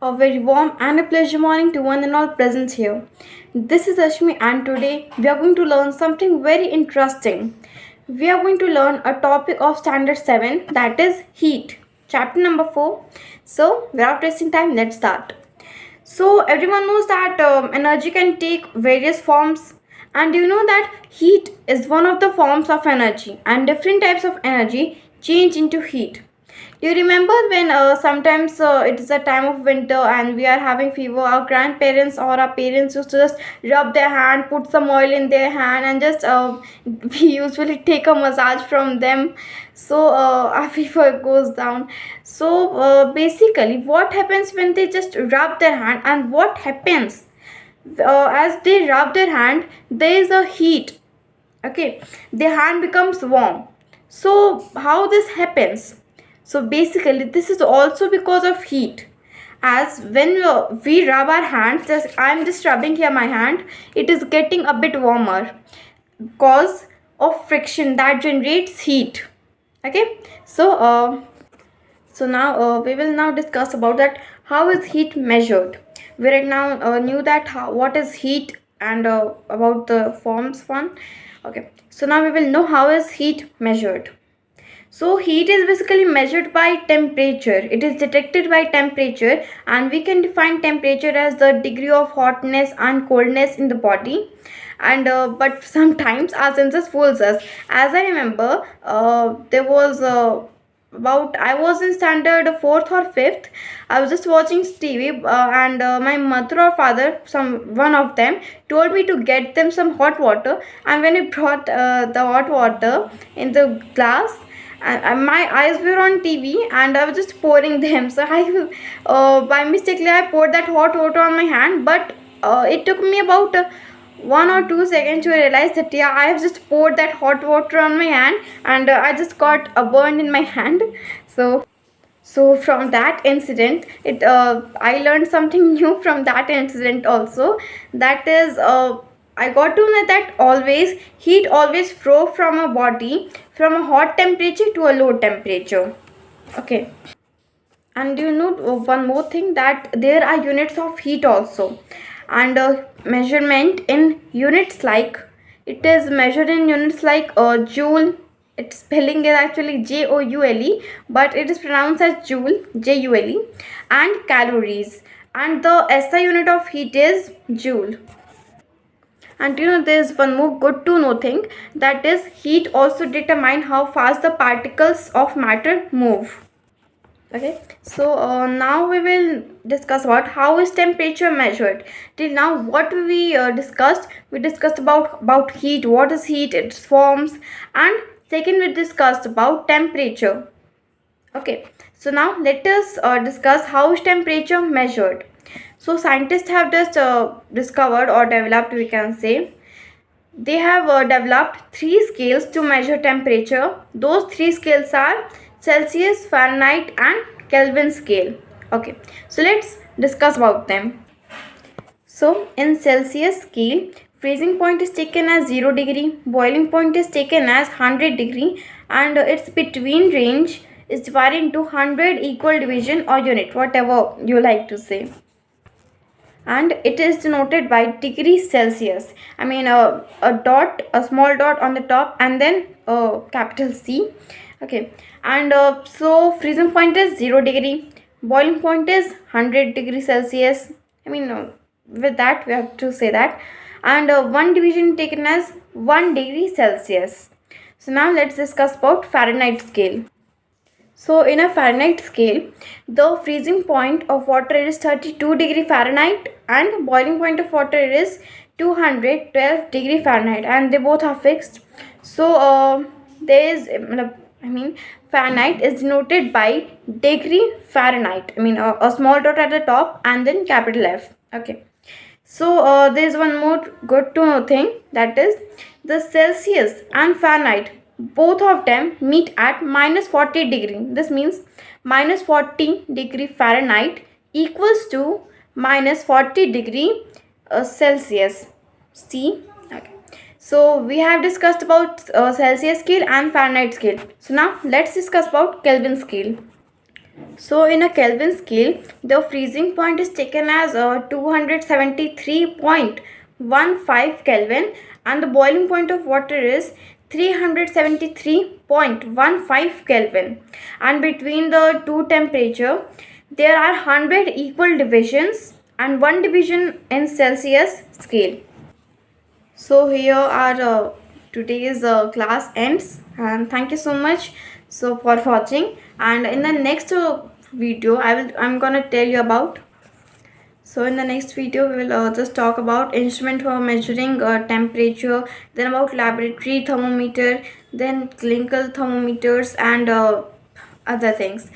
A very warm and a pleasure morning to one and all present here. This is Ashmi, and today we are going to learn something very interesting. We are going to learn a topic of standard 7, that is heat. Chapter number 4. So, without wasting time, let's start. So, everyone knows that energy can take various forms, and you know that heat is one of the forms of energy, and different types of energy change into heat. Do you remember when sometimes it is a time of winter and we are having fever? Our grandparents or our parents used to just rub their hand, put some oil in their hand, and just we usually take a massage from them, so our fever goes down. So basically, what happens when they just rub their hand, and what happens as they rub their hand? There is a heat. Okay, their hand becomes warm. So how this happens? So basically, this is also because of heat. As when we rub our hands, I'm just rubbing here my hand, it is getting a bit warmer because of friction that generates heat. Okay, so now we will now discuss about that how is heat measured. We right now knew that what is heat and about the forms one. Okay, so now we will know how is heat measured. So heat is basically measured by temperature. It is detected by temperature, and we can define temperature as the degree of hotness and coldness in the body. And but sometimes our senses fools us. As I remember, there was about I was in standard fourth or fifth. I was just watching TV, and my mother or father, some one of them, told me to get them some hot water. And when I brought the hot water in the glass, and my eyes were on TV, and I was just pouring them. So I by mistakenly I poured that hot water on my hand, but it took me about 1 or 2 seconds to realize that yeah, I have just poured that hot water on my hand, and I just got a burn in my hand. So from that incident, it I learned something new from that incident also. That is, I got to know that always heat always flow from a body from a hot temperature to a low temperature. Okay, and you know one more thing, that there are units of heat also, and measurement in units like, it is measured in units like joule. Its spelling is actually joule, but it is pronounced as joule, jule, and calories, and the SI unit of heat is joule. And you know, there's one more good to know thing, that is heat also determine how fast the particles of matter move. Okay, so now we will discuss about how is temperature measured. Till now what we discussed about heat, what is heat, its forms, and second we discussed about temperature. Okay, so now let us discuss how is temperature measured. So scientists have just discovered or developed, we can say, they have developed three scales to measure temperature. Those three scales are Celsius, Fahrenheit, and Kelvin scale. Okay, so let's discuss about them. So in Celsius scale, freezing point is taken as 0 degree, boiling point is taken as 100 degree, and its between range is divided into 100 equal division or unit, whatever you like to say, and it is denoted by degrees Celsius. I mean a dot, a small dot on the top, and then capital C. Okay, and so freezing point is 0 degree, boiling point is 100 degrees Celsius. I mean with that we have to say that, and one division taken as 1 degree Celsius. So now let's discuss about Fahrenheit scale. So in a Fahrenheit scale, the freezing point of water is 32 degree Fahrenheit, and boiling point of water is 212 degree Fahrenheit, and they both are fixed. So there is, I mean, Fahrenheit is denoted by degree Fahrenheit. I mean a small dot at the top and then capital F. Okay. So there is one more good to know thing, that is the Celsius and Fahrenheit, both of them meet at minus 40 degree. This means minus 40 degree Fahrenheit equals to minus 40 degree Celsius. See? Okay. So we have discussed about Celsius scale and Fahrenheit scale. So now let's discuss about Kelvin scale. So in a Kelvin scale, the freezing point is taken as 273.15 Kelvin, and the boiling point of water is 373.15 Kelvin. And between the two temperature, there are 100 equal divisions and one division in Celsius scale. So here our today's class ends, and thank you so much so for watching. And in the next video I'm gonna tell you about, so in the next video we will just talk about instrument for measuring temperature, then about laboratory thermometer, then clinical thermometers, and other things.